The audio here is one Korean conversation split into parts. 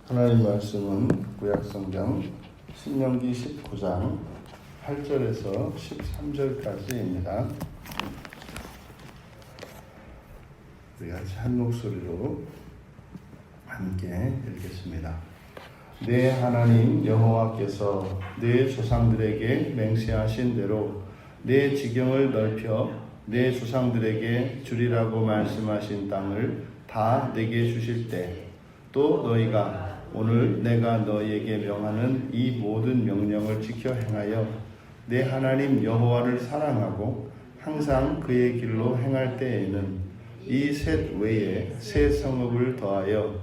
하나님 말씀은 구약성경 신명기 19장 8절에서 13절까지입니다. 우리 같이 한 목소리로 함께 읽겠습니다. 내 하나님 여호와께서 내 조상들에게 맹세하신 대로 내 지경을 넓혀 내 조상들에게 주리라고 말씀하신 땅을 다 내게 주실 때 또 너희가 오늘 내가 너희에게 명하는 이 모든 명령을 지켜 행하여 내 하나님 여호와를 사랑하고 항상 그의 길로 행할 때에는 이 셋 외에 새 성읍을 더하여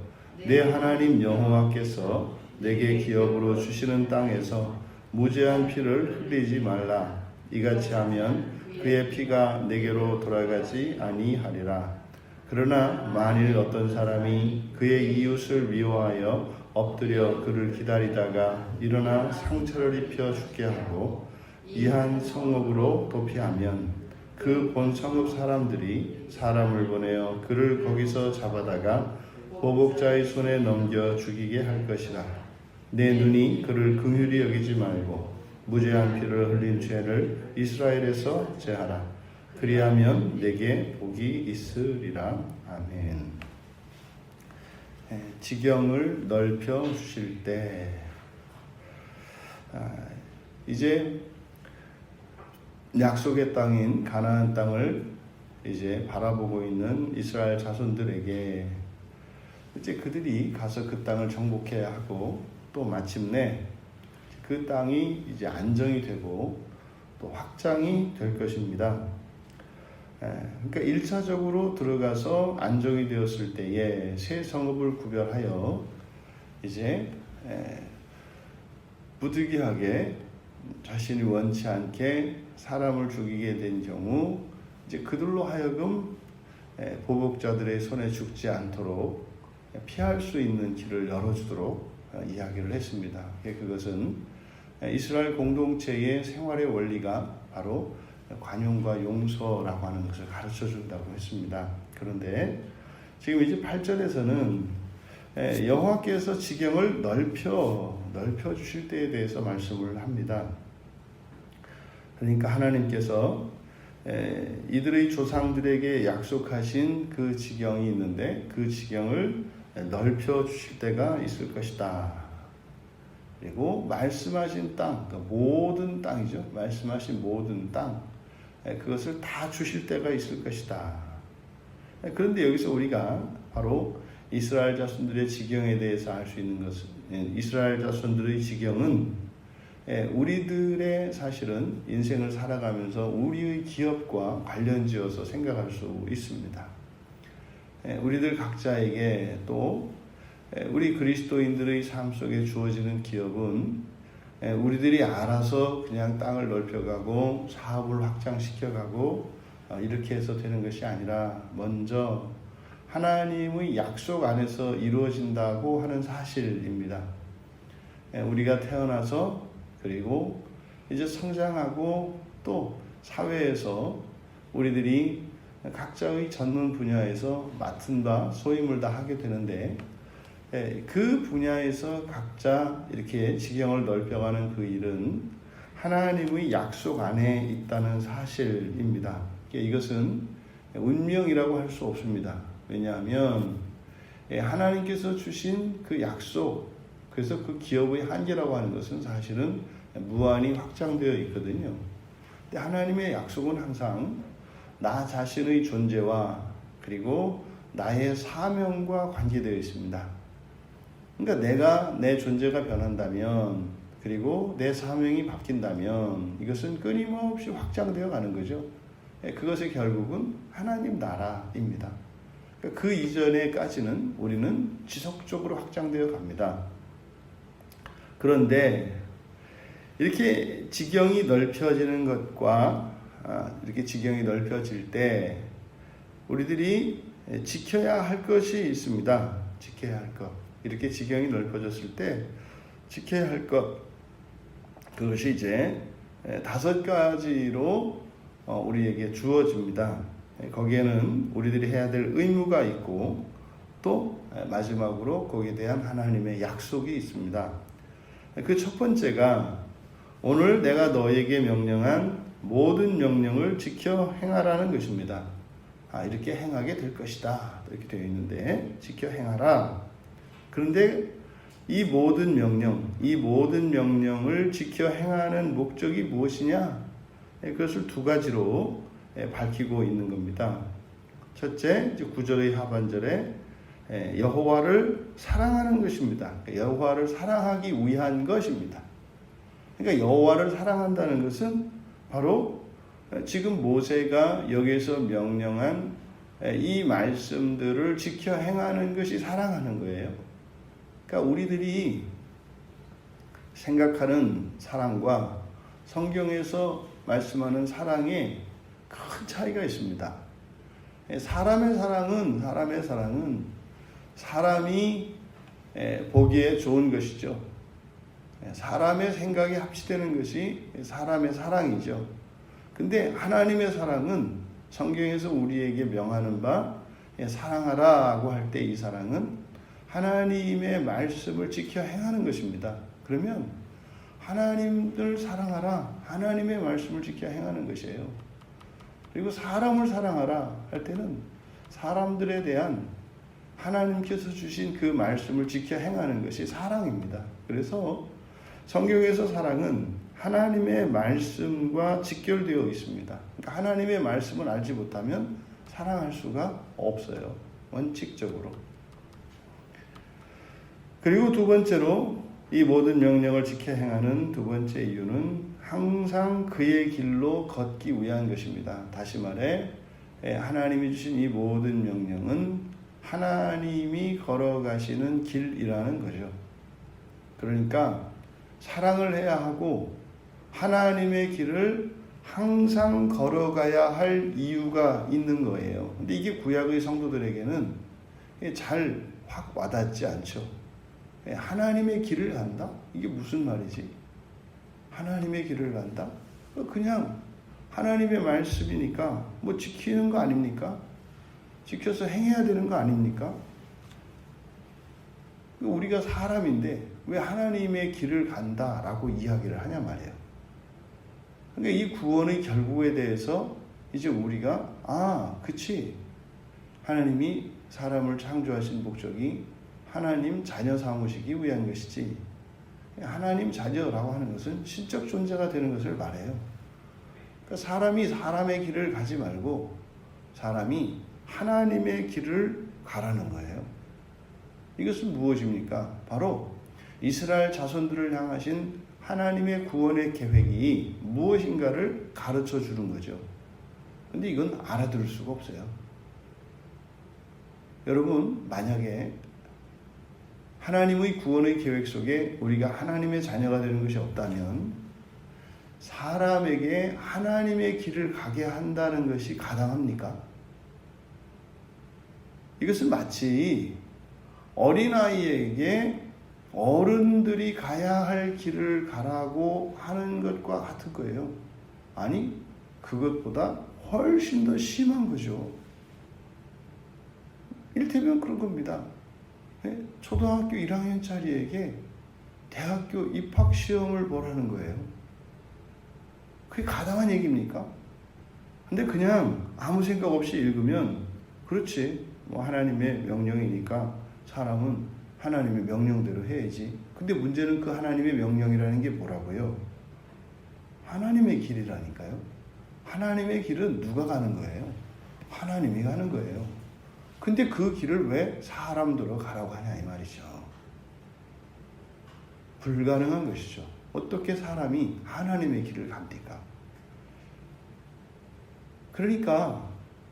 내 하나님 여호와께서 내게 기업으로 주시는 땅에서 무죄한 피를 흘리지 말라. 이같이 하면 그의 피가 내게로 돌아가지 아니하리라. 그러나 만일 어떤 사람이 그의 이웃을 미워하여 엎드려 그를 기다리다가 일어나 상처를 입혀 죽게 하고 이한 성읍으로 도피하면 그 본 성읍 사람들이 사람을 보내어 그를 거기서 잡아다가 보복자의 손에 넘겨 죽이게 할 것이라. 내 눈이 그를 긍휼히 여기지 말고 무죄한 피를 흘린 죄를 이스라엘에서 제하라. 그리하면 내게 복이 있으리라. 아멘. 지경을 넓혀 주실 때 이제 약속의 땅인 가나안 땅을 이제 바라보고 있는 이스라엘 자손들에게 이제 그들이 가서 그 땅을 정복해야 하고 또 마침내 그 땅이 이제 안정이 되고 또 확장이 될 것입니다. 그러니까 1차적으로 들어가서 안정이 되었을 때에 새 성읍을 구별하여 이제 부득이하게 자신이 원치 않게 사람을 죽이게 된 경우 이제 그들로 하여금 보복자들의 손에 죽지 않도록 피할 수 있는 길을 열어주도록 이야기를 했습니다. 그것은 이스라엘 공동체의 생활의 원리가 바로 관용과 용서라고 하는 것을 가르쳐 준다고 했습니다. 그런데 지금 이제 8절에서는 여호와께서 지경을 넓혀 주실 때에 대해서 말씀을 합니다. 그러니까 하나님께서 이들의 조상들에게 약속하신 그 지경이 있는데 그 지경을 넓혀 주실 때가 있을 것이다. 그리고 말씀하신 땅, 그러니까 모든 땅이죠. 말씀하신 모든 땅, 그것을 다 주실 때가 있을 것이다. 그런데 여기서 우리가 바로 이스라엘 자손들의 지경에 대해서 알 수 있는 것은 이스라엘 자손들의 지경은 우리들의 사실은 인생을 살아가면서 우리의 기업과 관련지어서 생각할 수 있습니다. 우리들 각자에게 또 우리 그리스도인들의 삶 속에 주어지는 기업은 우리들이 알아서 그냥 땅을 넓혀가고 사업을 확장시켜가고 이렇게 해서 되는 것이 아니라 먼저 하나님의 약속 안에서 이루어진다고 하는 사실입니다. 우리가 태어나서 그리고 이제 성장하고 또 사회에서 우리들이 각자의 전문 분야에서 맡은 바 소임을 다 하게 되는데 그 분야에서 각자 이렇게 지경을 넓혀가는 그 일은 하나님의 약속 안에 있다는 사실입니다. 이것은 운명이라고 할 수 없습니다. 왜냐하면 하나님께서 주신 그 약속, 그래서 그 기업의 한계라고 하는 것은 사실은 무한히 확장되어 있거든요. 근데 하나님의 약속은 항상 나 자신의 존재와 그리고 나의 사명과 관계되어 있습니다. 그러니까 내가 내 존재가 변한다면 그리고 내 사명이 바뀐다면 이것은 끊임없이 확장되어 가는 거죠. 그것의 결국은 하나님 나라입니다. 그 이전에까지는 우리는 지속적으로 확장되어 갑니다. 그런데 이렇게 지경이 넓혀지는 것과 이렇게 지경이 넓혀질 때 우리들이 지켜야 할 것이 있습니다. 지켜야 할 것. 이렇게 지경이 넓어졌을 때 지켜야 할 것, 그것이 이제 5가지로 우리에게 주어집니다. 거기에는 우리들이 해야 될 의무가 있고 또 마지막으로 거기에 대한 하나님의 약속이 있습니다. 그 첫 번째가 오늘 내가 너에게 명령한 모든 명령을 지켜 행하라는 것입니다. 이렇게 행하게 될 것이다. 이렇게 되어 있는데 지켜 행하라. 그런데 이 모든 명령을 지켜 행하는 목적이 무엇이냐? 그것을 두 가지로 밝히고 있는 겁니다. 첫째, 9절의 하반절에 여호와를 사랑하는 것입니다. 여호와를 사랑하기 위한 것입니다. 그러니까 여호와를 사랑한다는 것은 바로 지금 모세가 여기서 명령한 이 말씀들을 지켜 행하는 것이 사랑하는 거예요. 그러니까 우리들이 생각하는 사랑과 성경에서 말씀하는 사랑에 큰 차이가 있습니다. 사람의 사랑은 사람이 보기에 좋은 것이죠. 사람의 생각이 합치되는 것이 사람의 사랑이죠. 근데 하나님의 사랑은 성경에서 우리에게 명하는 바 사랑하라고 할 때 이 사랑은 하나님의 말씀을 지켜 행하는 것입니다. 그러면 하나님을 사랑하라, 하나님의 말씀을 지켜 행하는 것이에요. 그리고 사람을 사랑하라 할 때는 사람들에 대한 하나님께서 주신 그 말씀을 지켜 행하는 것이 사랑입니다. 그래서 성경에서 사랑은 하나님의 말씀과 직결되어 있습니다. 그러니까 하나님의 말씀을 알지 못하면 사랑할 수가 없어요. 원칙적으로. 그리고 두 번째로 이 모든 명령을 지켜 행하는 두 번째 이유는 항상 그의 길로 걷기 위한 것입니다. 다시 말해 하나님이 주신 이 모든 명령은 하나님이 걸어가시는 길이라는 거죠. 그러니까 사랑을 해야 하고 하나님의 길을 항상 걸어가야 할 이유가 있는 거예요. 근데 이게 구약의 성도들에게는 잘 확 와닿지 않죠. 하나님의 길을 간다? 이게 무슨 말이지? 하나님의 길을 간다? 그냥 하나님의 말씀이니까 뭐 지키는 거 아닙니까? 지켜서 행해야 되는 거 아닙니까? 우리가 사람인데 왜 하나님의 길을 간다라고 이야기를 하냐 말이에요. 그러니까 이 구원의 결국에 대해서 이제 우리가 그치, 하나님이 사람을 창조하신 목적이 하나님 자녀 삼으시기 위한 것이지, 하나님 자녀라고 하는 것은 신적 존재가 되는 것을 말해요. 그러니까 사람이 사람의 길을 가지 말고 사람이 하나님의 길을 가라는 거예요. 이것은 무엇입니까? 바로 이스라엘 자손들을 향하신 하나님의 구원의 계획이 무엇인가를 가르쳐 주는 거죠. 근데 이건 알아들을 수가 없어요. 여러분, 만약에 하나님의 구원의 계획 속에 우리가 하나님의 자녀가 되는 것이 없다면 사람에게 하나님의 길을 가게 한다는 것이 가당합니까? 이것은 마치 어린아이에게 어른들이 가야 할 길을 가라고 하는 것과 같은 거예요. 아니, 그것보다 훨씬 더 심한 거죠. 이를테면 그런 겁니다. 초등학교 1학년짜리에게 대학교 입학시험을 보라는 거예요. 그게 가당한 얘기입니까? 근데 그냥 아무 생각 없이 읽으면 그렇지, 뭐 하나님의 명령이니까 사람은 하나님의 명령대로 해야지. 근데 문제는 그 하나님의 명령이라는 게 뭐라고요? 하나님의 길이라니까요. 하나님의 길은 누가 가는 거예요? 하나님이 가는 거예요. 근데 그 길을 왜 사람들로 가라고 하냐 이 말이죠. 불가능한 것이죠. 어떻게 사람이 하나님의 길을 갑니까? 그러니까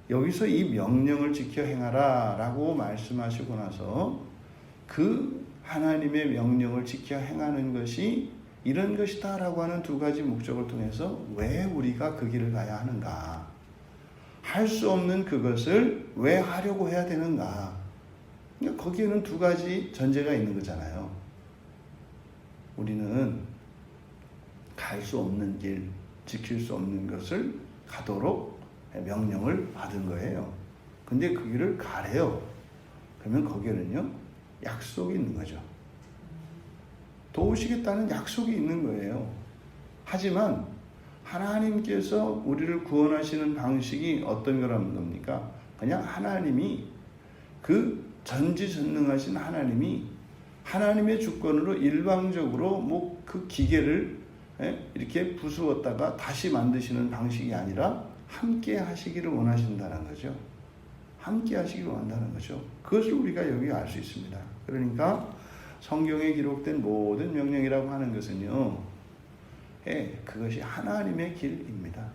여기서 이 명령을 지켜 행하라 라고 말씀하시고 나서 그 하나님의 명령을 지켜 행하는 것이 이런 것이다 라고 하는 두 가지 목적을 통해서 왜 우리가 그 길을 가야 하는가, 할 수 없는 그것을 왜 하려고 해야 되는가. 그러니까 거기에는 두 가지 전제가 있는 거잖아요. 우리는 갈 수 없는 길, 지킬 수 없는 것을 가도록 명령을 받은 거예요. 근데 그 길을 가래요. 그러면 거기에는요, 약속이 있는 거죠. 도우시겠다는 약속이 있는 거예요. 하지만 하나님께서 우리를 구원하시는 방식이 어떤 거라는 겁니까? 그냥 하나님이 그 전지전능하신 하나님이 하나님의 주권으로 일방적으로 뭐 그 기계를 이렇게 부수었다가 다시 만드시는 방식이 아니라 함께 하시기를 원하신다는 거죠. 함께 하시기를 원한다는 거죠. 그것을 우리가 여기 알 수 있습니다. 그러니까 성경에 기록된 모든 명령이라고 하는 것은요, 그것이 하나님의 길입니다.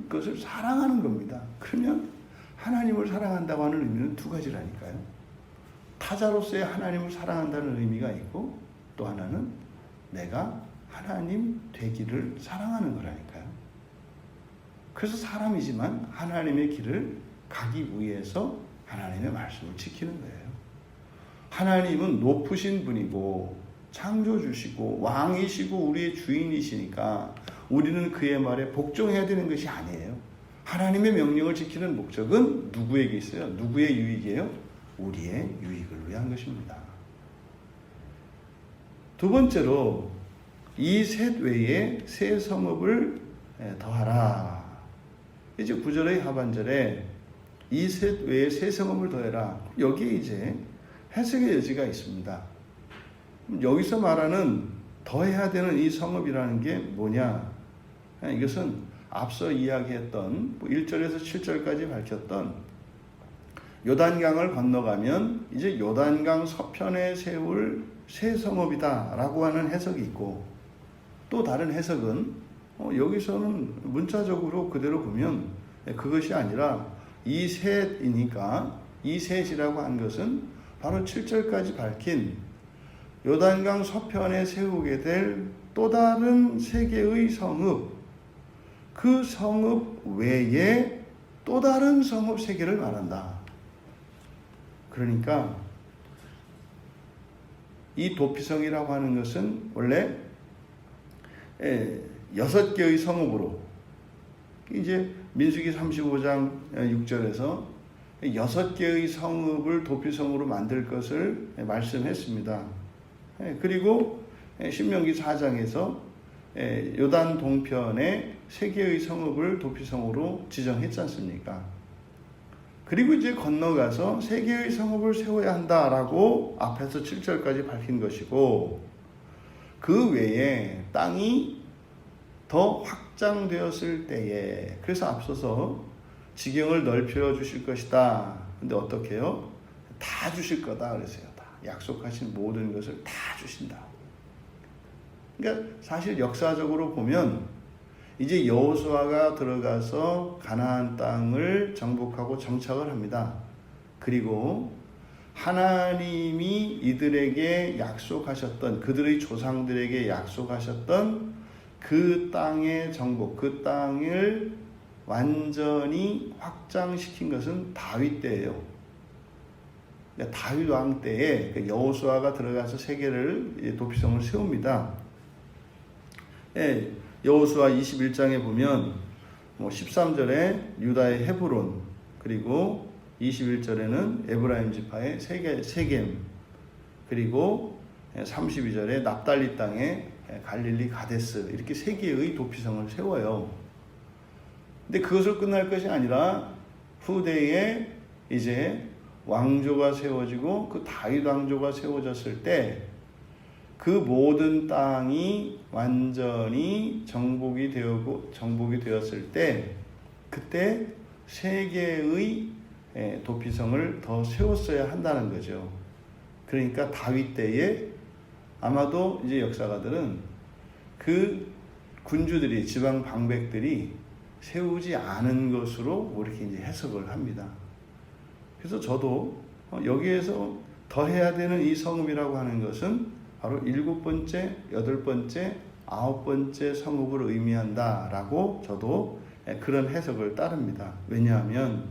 그것을 사랑하는 겁니다. 그러면 하나님을 사랑한다고 하는 의미는 두 가지라니까요. 타자로서의 하나님을 사랑한다는 의미가 있고, 또 하나는 내가 하나님 되기를 사랑하는 거라니까요. 그래서 사람이지만 하나님의 길을 가기 위해서 하나님의 말씀을 지키는 거예요. 하나님은 높으신 분이고 창조주시고 왕이시고 우리의 주인이시니까 우리는 그의 말에 복종해야 되는 것이 아니에요. 하나님의 명령을 지키는 목적은 누구에게 있어요? 누구의 유익이에요? 우리의 유익을 위한 것입니다. 두 번째로 이 셋 외에 새 성읍을 더하라. 이제 9절의 하반절에 이 셋 외에 새 성읍을 더해라. 여기에 이제 해석의 여지가 있습니다. 여기서 말하는 더해야 되는 이 성읍이라는 게 뭐냐? 이것은 앞서 이야기했던 1절에서 7절까지 밝혔던 요단강을 건너가면 이제 요단강 서편에 세울 새 성읍이다라고 하는 해석이 있고, 또 다른 해석은 여기서는 문자적으로 그대로 보면 그것이 아니라 이 셋이니까 이 셋이라고 한 것은 바로 7절까지 밝힌 요단강 서편에 세우게 될 또 다른 세 개의 성읍, 그 성읍 외에 또 다른 성읍 세 개를 말한다. 그러니까 이 도피성이라고 하는 것은 원래 6개의 성읍으로, 이제 민수기 35장 6절에서 6개의 성읍을 도피성으로 만들 것을 말씀했습니다. 그리고 신명기 4장에서 요단 동편에 3개의 성읍을 도피성으로 지정했지 않습니까? 그리고 이제 건너가서 3개의 성읍을 세워야 한다라고 앞에서 7절까지 밝힌 것이고, 그 외에 땅이 더 확장되었을 때에, 그래서 앞서서 지경을 넓혀 주실 것이다. 근데 어떻게 해요? 다 주실 거다 그랬어요. 다 약속하신 모든 것을 다 주신다. 그러니까 사실 역사적으로 보면 이제 여호수아가 들어가서 가나안 땅을 정복하고 정착을 합니다. 그리고 하나님이 이들에게 약속하셨던, 그들의 조상들에게 약속하셨던 그 땅의 정복, 그 땅을 완전히 확장시킨 것은 다윗 때예요. 그러니까 다윗 왕 때에 여호수아가 들어가서 세계를 도피성을 세웁니다. 여호수아 21장에 보면 13절에 유다의 헤브론, 그리고 21절에는 에브라임 지파의 세겜, 그리고 32절에 납달리 땅에 갈릴리 가데스, 이렇게 세 개의 도피성을 세워요. 근데 그것을 끝날 것이 아니라 후대에 이제 왕조가 세워지고 그 다윗 왕조가 세워졌을 때 그 모든 땅이 완전히 정복이 되었을 때, 그때 세 개의 도피성을 더 세웠어야 한다는 거죠. 그러니까 다윗 때에 아마도 이제 역사가들은 그 군주들이, 지방 방백들이 세우지 않은 것으로 이렇게 이제 해석을 합니다. 그래서 저도 여기에서 더 해야 되는 이 성읍이라고 하는 것은 바로 7번째, 8번째, 9번째 성읍을 의미한다라고 저도 그런 해석을 따릅니다. 왜냐하면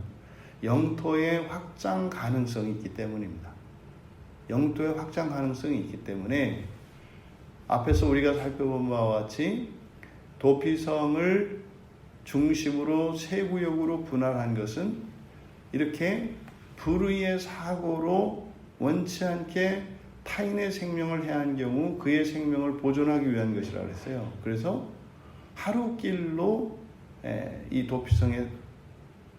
영토의 확장 가능성이 있기 때문입니다. 영토의 확장 가능성이 있기 때문에 앞에서 우리가 살펴본 바와 같이 도피성을 중심으로 세 구역으로 분할한 것은 이렇게 불의의 사고로 원치 않게 타인의 생명을 해한 경우 그의 생명을 보존하기 위한 것이라고 했어요. 그래서 하루길로 이 도피성에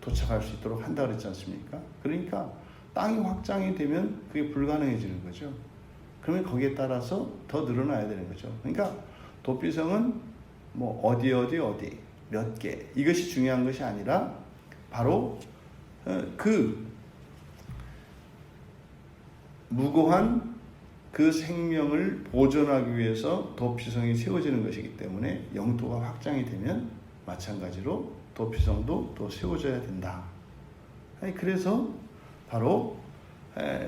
도착할 수 있도록 한다 그랬지 않습니까? 그러니까 땅이 확장이 되면 그게 불가능해지는 거죠. 그러면 거기에 따라서 더 늘어나야 되는 거죠. 그러니까 도피성은 뭐 어디 몇 개 이것이 중요한 것이 아니라 바로 그 무고한 그 생명을 보존하기 위해서 도피성이 세워지는 것이기 때문에 영토가 확장이 되면 마찬가지로 도피성도 또 세워져야 된다. 그래서 바로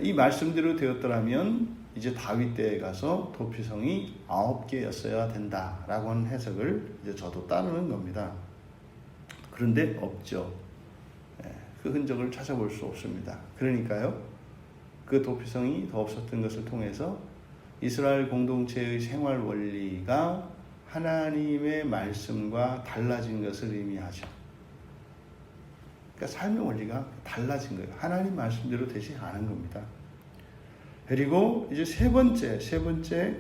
이 말씀대로 되었더라면 이제 다윗 때에 가서 도피성이 9개였어야 된다라고 하는 해석을 이제 저도 따르는 겁니다. 그런데 없죠. 그 흔적을 찾아볼 수 없습니다. 그러니까요, 그 도피성이 더 없었던 것을 통해서 이스라엘 공동체의 생활 원리가 하나님의 말씀과 달라진 것을 의미하죠. 그러니까 삶의 원리가 달라진 거예요. 하나님 말씀대로 되지 않은 겁니다. 그리고 이제 세 번째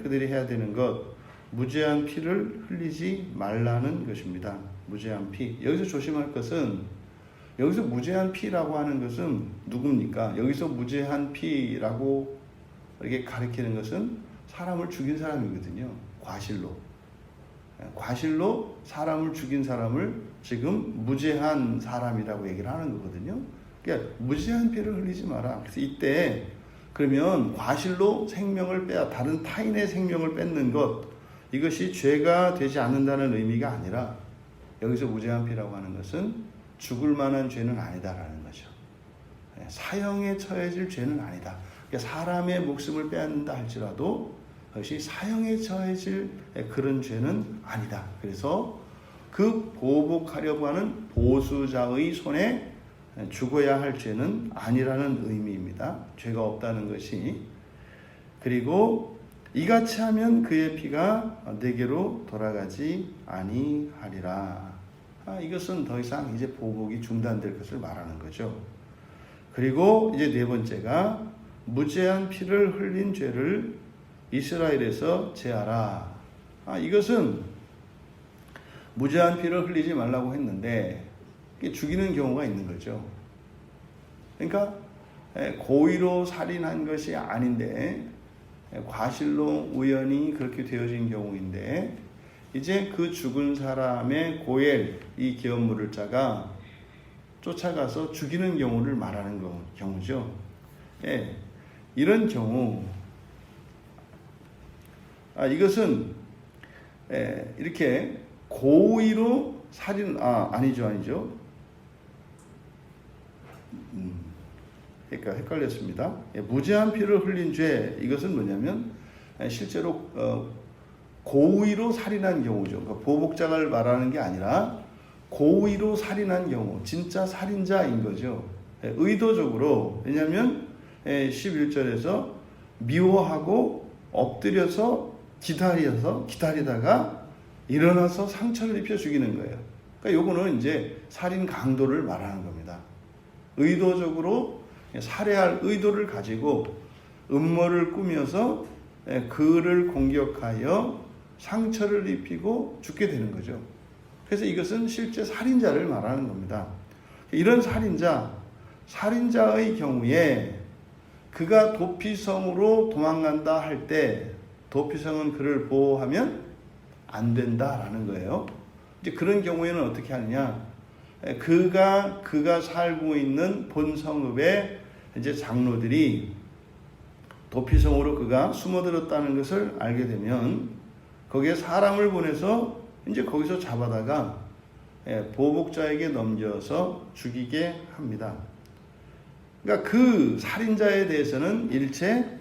그들이 해야 되는 것, 무죄한 피를 흘리지 말라는 것입니다. 무죄한 피. 여기서 조심할 것은, 여기서 무죄한 피라고 하는 것은 누굽니까? 여기서 무죄한 피라고 이렇게 가리키는 것은 사람을 죽인 사람이거든요. 과실로 사람을 죽인 사람을 지금 무죄한 사람이라고 얘기를 하는 거거든요. 그러니까 무죄한 피를 흘리지 마라. 그래서 이때 그러면 과실로 생명을 다른 타인의 생명을 뺏는 것, 이것이 죄가 되지 않는다는 의미가 아니라 여기서 무죄한 피라고 하는 것은 죽을 만한 죄는 아니다라는 거죠. 사형에 처해질 죄는 아니다. 그러니까 사람의 목숨을 빼앗는다 할지라도 그것이 사형에 처해질 그런 죄는 아니다. 그래서 그 보복하려고 하는 보수자의 손에 죽어야 할 죄는 아니라는 의미입니다. 죄가 없다는 것이. 그리고 이같이 하면 그의 피가 내게로 돌아가지 아니하리라. 이것은 더 이상 이제 보복이 중단될 것을 말하는 거죠. 그리고 이제 네 번째가 무죄한 피를 흘린 죄를 이스라엘에서 제하라. 이것은 무죄한 피를 흘리지 말라고 했는데 죽이는 경우가 있는 거죠. 그러니까 고의로 살인한 것이 아닌데 과실로 우연히 그렇게 되어진 경우인데 이제 그 죽은 사람의 고엘, 이 기업물을 자가 쫓아가서 죽이는 경우를 말하는 경우죠. 이런 경우 이것은 이렇게 고의로 살인 아니죠. 그러니까 헷갈렸습니다. 무죄한 피를 흘린 죄, 이것은 뭐냐면 실제로 고의로 살인한 경우죠. 그러니까 보복자를 말하는 게 아니라 고의로 살인한 경우, 진짜 살인자인 거죠. 의도적으로. 왜냐하면 11절에서 미워하고 엎드려서 기다리다가 일어나서 상처를 입혀 죽이는 거예요. 그러니까 요거는 이제 살인 강도를 말하는 겁니다. 의도적으로 살해할 의도를 가지고 음모를 꾸며서 그를 공격하여 상처를 입히고 죽게 되는 거죠. 그래서 이것은 실제 살인자를 말하는 겁니다. 이런 살인자의 경우에 그가 도피성으로 도망간다 할 때 도피성은 그를 보호하면 안 된다라는 거예요. 이제 그런 경우에는 어떻게 하느냐? 그가 살고 있는 본성읍의 이제 장로들이 도피성으로 그가 숨어들었다는 것을 알게 되면 거기에 사람을 보내서 이제 거기서 잡아다가 보복자에게 넘겨서 죽이게 합니다. 그러니까 그 살인자에 대해서는 일체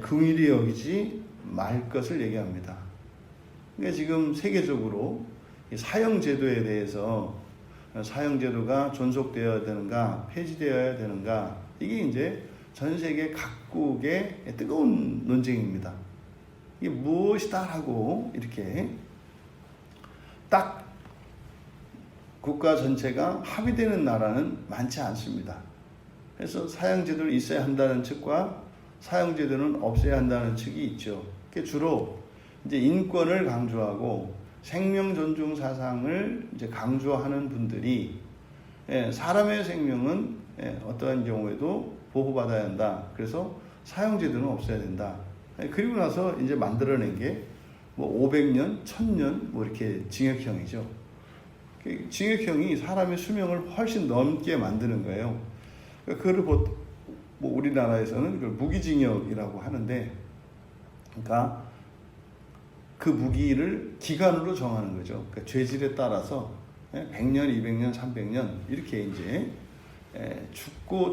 긍휼히 여기지 말 것을 얘기합니다. 그러니까 지금 세계적으로 사형제도에 대해서 사형제도가 존속되어야 되는가, 폐지되어야 되는가, 이게 이제 전 세계 각국의 뜨거운 논쟁입니다. 이게 무엇이다라고 이렇게 딱 국가 전체가 합의되는 나라는 많지 않습니다. 그래서 사형제도는 있어야 한다는 측과 사형제도는 없어야 한다는 측이 있죠. 주로 이제 인권을 강조하고 생명 존중 사상을 이제 강조하는 분들이 사람의 생명은 어떠한 경우에도 보호받아야 한다. 그래서 사형제도는 없어야 된다. 그리고 나서 이제 만들어낸 게 뭐 500년, 1000년 뭐 이렇게 징역형이죠. 징역형이 사람의 수명을 훨씬 넘게 만드는 거예요. 그거를 뭐 우리나라에서는 그걸 무기징역이라고 하는데, 그러니까 그 무기를 기간으로 정하는 거죠. 그러니까 죄질에 따라서 100년, 200년, 300년 이렇게 이제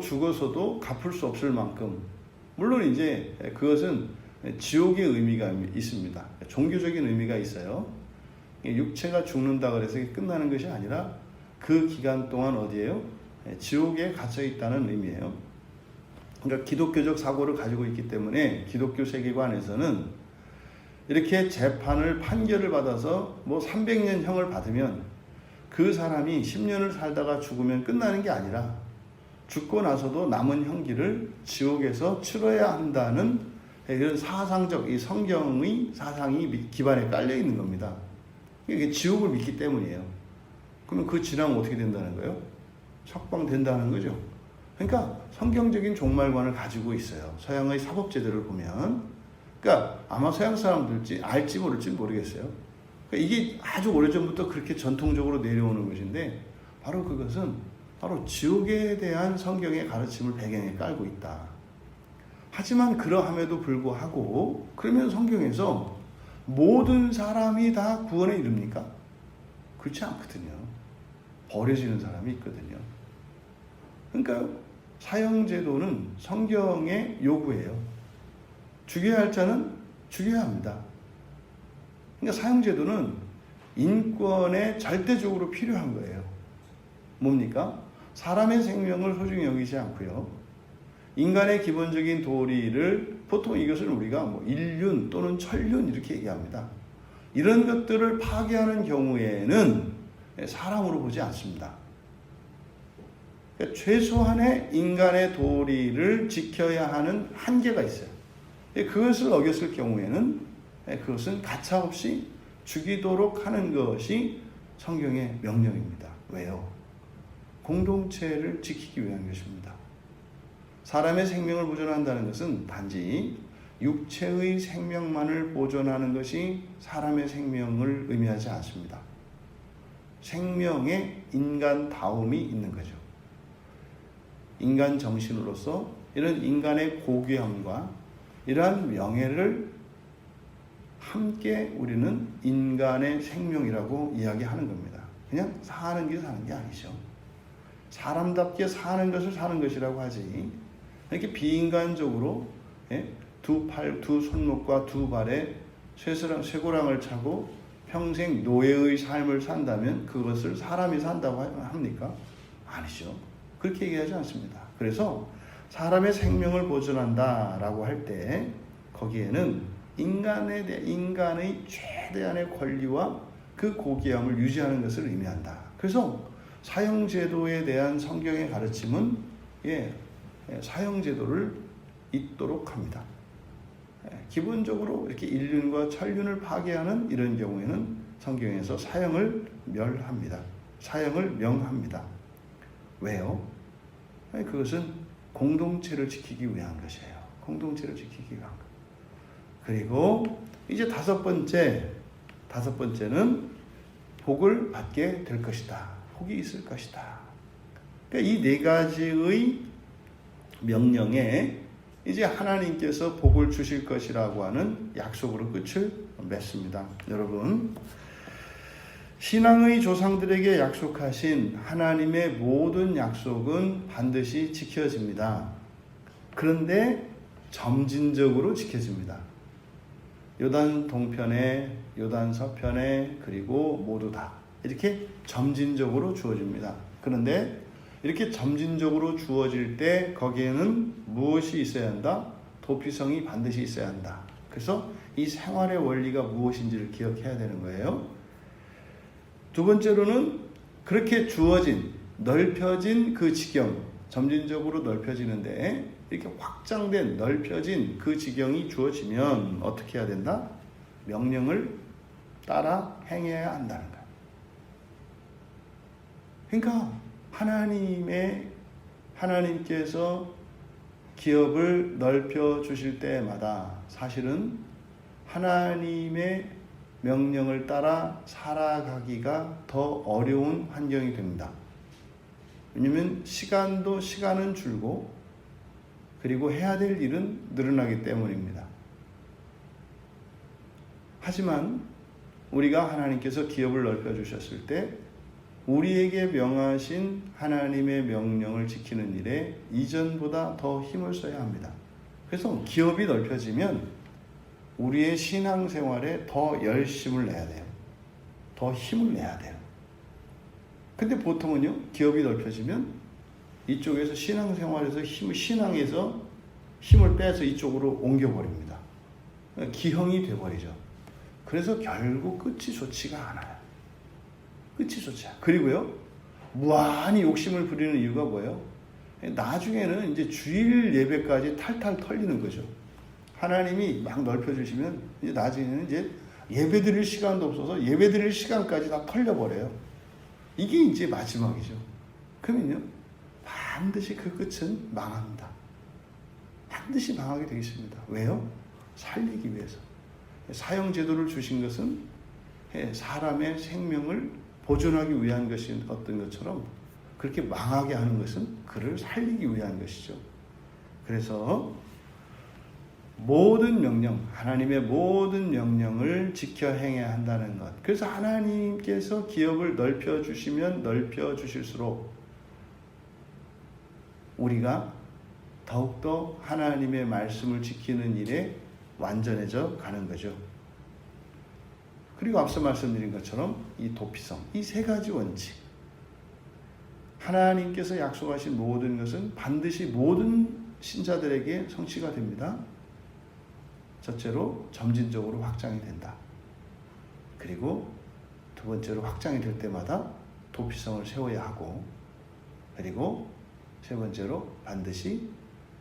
죽어서도 갚을 수 없을 만큼, 물론 이제 그것은 지옥의 의미가 있습니다. 종교적인 의미가 있어요. 육체가 죽는다 그래서 끝나는 것이 아니라 그 기간 동안 어디에요? 지옥에 갇혀 있다는 의미예요. 그러니까 기독교적 사고를 가지고 있기 때문에 기독교 세계관에서는 이렇게 재판을 판결을 받아서 뭐 300년 형을 받으면 그 사람이 10년을 살다가 죽으면 끝나는 게 아니라 죽고 나서도 남은 형기를 지옥에서 치러야 한다는 이런 사상적, 이 성경의 사상이 기반에 깔려 있는 겁니다. 이게 지옥을 믿기 때문이에요. 그러면 그 지나면 어떻게 된다는 거예요? 석방된다는 거죠. 그러니까 성경적인 종말관을 가지고 있어요. 서양의 사법제도를 보면. 그러니까 아마 서양 사람들지 알지 모를지 모르겠어요. 그러니까 이게 아주 오래전부터 그렇게 전통적으로 내려오는 것인데, 바로 그것은 바로 지옥에 대한 성경의 가르침을 배경에 깔고 있다. 하지만 그러함에도 불구하고, 그러면 성경에서 모든 사람이 다 구원에 이릅니까? 그렇지 않거든요. 버려지는 사람이 있거든요. 그러니까 사형제도는 성경의 요구예요. 죽여야 할 자는 죽여야 합니다. 그러니까 사형제도는 인권에 절대적으로 필요한 거예요. 뭡니까? 사람의 생명을 소중히 여기지 않고요. 인간의 기본적인 도리를, 보통 이것을 우리가 뭐 인륜 또는 천륜 이렇게 얘기합니다. 이런 것들을 파괴하는 경우에는 사람으로 보지 않습니다. 그러니까 최소한의 인간의 도리를 지켜야 하는 한계가 있어요. 그것을 어겼을 경우에는 그것은 가차없이 죽이도록 하는 것이 성경의 명령입니다. 왜요? 공동체를 지키기 위한 것입니다. 사람의 생명을 보존한다는 것은 단지 육체의 생명만을 보존하는 것이 사람의 생명을 의미하지 않습니다. 생명에 인간다움이 있는 거죠. 인간 정신으로서 이런 인간의 고귀함과 이러한 명예를 함께 우리는 인간의 생명이라고 이야기하는 겁니다. 그냥 사는 게 사는 게 아니죠. 사람답게 사는 것을 사는 것이라고 하지, 이렇게 비인간적으로 두 팔, 두 손목과 두 발에 쇠고랑을 차고 평생 노예의 삶을 산다면 그것을 사람이 산다고 합니까? 아니죠. 그렇게 얘기하지 않습니다. 그래서 사람의 생명을 보존한다라고 할 때 거기에는 인간의 최대한의 권리와 그 고귀함을 유지하는 것을 의미한다. 그래서 사형제도에 대한 성경의 가르침은 사형제도를 잊도록 합니다. 기본적으로 이렇게 인륜과 천륜을 파괴하는 이런 경우에는 성경에서 사형을 멸합니다. 사형을 명합니다. 왜요? 그것은 공동체를 지키기 위한 것이에요. 공동체를 지키기 위한 것. 그리고 이제 다섯 번째는 복을 받게 될 것이다. 복이 있을 것이다. 그러니까 이 네 가지의 명령에 이제 하나님께서 복을 주실 것이라고 하는 약속으로 끝을 맺습니다. 여러분, 신앙의 조상들에게 약속하신 하나님의 모든 약속은 반드시 지켜집니다. 그런데 점진적으로 지켜집니다. 요단 동편에, 요단 서편에, 그리고 모두 다 이렇게 점진적으로 주어집니다. 그런데 이렇게 점진적으로 주어질 때 거기에는 무엇이 있어야 한다? 도피성이 반드시 있어야 한다. 그래서 이 생활의 원리가 무엇인지를 기억해야 되는 거예요. 두 번째로는 그렇게 주어진, 넓혀진 그 지경, 점진적으로 넓혀지는데 이렇게 확장된 넓혀진 그 지경이 주어지면 어떻게 해야 된다? 명령을 따라 행해야 한다는 거야. 그러니까 하나님께서 기업을 넓혀 주실 때마다 사실은 하나님의 명령을 따라 살아가기가 더 어려운 환경이 됩니다. 왜냐하면 시간은 줄고 그리고 해야 될 일은 늘어나기 때문입니다. 하지만 우리가 하나님께서 기업을 넓혀 주셨을 때 우리에게 명하신 하나님의 명령을 지키는 일에 이전보다 더 힘을 써야 합니다. 그래서 기업이 넓혀지면 우리의 신앙생활에 더 열심을 내야 돼요. 더 힘을 내야 돼요. 근데 보통은요, 기업이 넓혀지면 이쪽에서 신앙생활에서 신앙에서 힘을 빼서 이쪽으로 옮겨버립니다. 기형이 돼버리죠. 그래서 결국 끝이 좋지가 않아요. 끝이 좋지 않아요. 그리고요, 무한히 욕심을 부리는 이유가 뭐예요? 나중에는 이제 주일 예배까지 탈탈 털리는 거죠. 하나님이 막 넓혀주시면 이제 나중에는 이제 예배 드릴 시간도 없어서 예배 드릴 시간까지 다 털려버려요. 이게 이제 마지막이죠. 그러면요, 반드시 그 끝은 망합니다. 반드시 망하게 되어 있습니다. 왜요? 살리기 위해서. 사형제도를 주신 것은 사람의 생명을 보존하기 위한 것이 어떤 것처럼 그렇게 망하게 하는 것은 그를 살리기 위한 것이죠. 그래서 모든 명령, 하나님의 모든 명령을 지켜 행해야 한다는 것. 그래서 하나님께서 기업을 넓혀 주시면 넓혀 주실수록 우리가 더욱더 하나님의 말씀을 지키는 일에 완전해져 가는 거죠. 그리고 앞서 말씀드린 것처럼 이 도피성, 이 세 가지 원칙, 하나님께서 약속하신 모든 것은 반드시 모든 신자들에게 성취가 됩니다. 첫째로 점진적으로 확장이 된다. 그리고 두 번째로 확장이 될 때마다 도피성을 세워야 하고, 그리고 세 번째로 반드시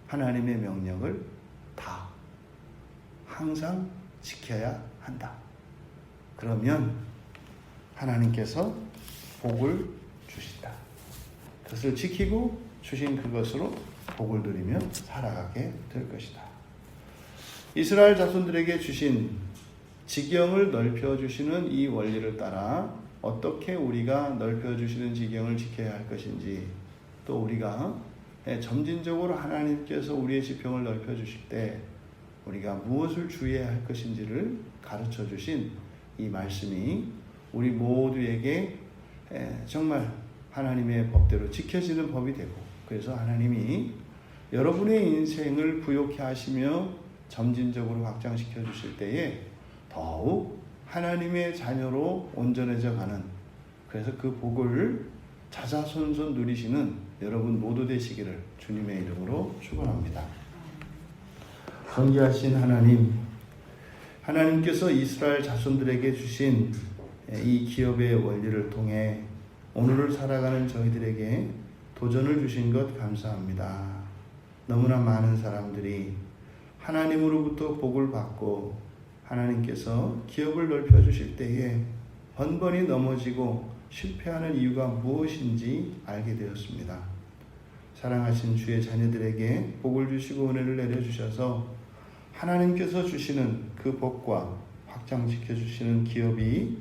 하나님의 명령을 다 항상 지켜야 한다. 그러면 하나님께서 복을 주신다. 그것을 지키고 주신 그것으로 복을 누리며 살아가게 될 것이다. 이스라엘 자손들에게 주신 지경을 넓혀주시는 이 원리를 따라 어떻게 우리가 넓혀주시는 지경을 지켜야 할 것인지, 또 우리가 점진적으로 하나님께서 우리의 지평을 넓혀주실 때 우리가 무엇을 주의해야 할 것인지를 가르쳐 주신 이 말씀이 우리 모두에게 정말 하나님의 법대로 지켜지는 법이 되고, 그래서 하나님이 여러분의 인생을 부욕해 하시며 점진적으로 확장시켜 주실 때에 더욱 하나님의 자녀로 온전해져 가는, 그래서 그 복을 자자손손 누리시는 여러분 모두 되시기를 주님의 이름으로 축원합니다. 존귀하신 하나님께서 이스라엘 자손들에게 주신 이 기업의 원리를 통해 오늘을 살아가는 저희들에게 도전을 주신 것 감사합니다. 너무나 많은 사람들이 하나님으로부터 복을 받고 하나님께서 기업을 넓혀주실 때에 번번이 넘어지고 실패하는 이유가 무엇인지 알게 되었습니다. 사랑하신 주의 자녀들에게 복을 주시고 은혜를 내려주셔서 하나님께서 주시는 그 복과 확장시켜 주시는 기업이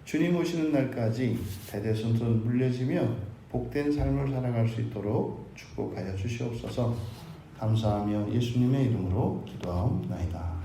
주님 오시는 날까지 대대손손 물려지며 복된 삶을 살아갈 수 있도록 축복하여 주시옵소서. 감사하며 예수님의 이름으로 기도하옵나이다.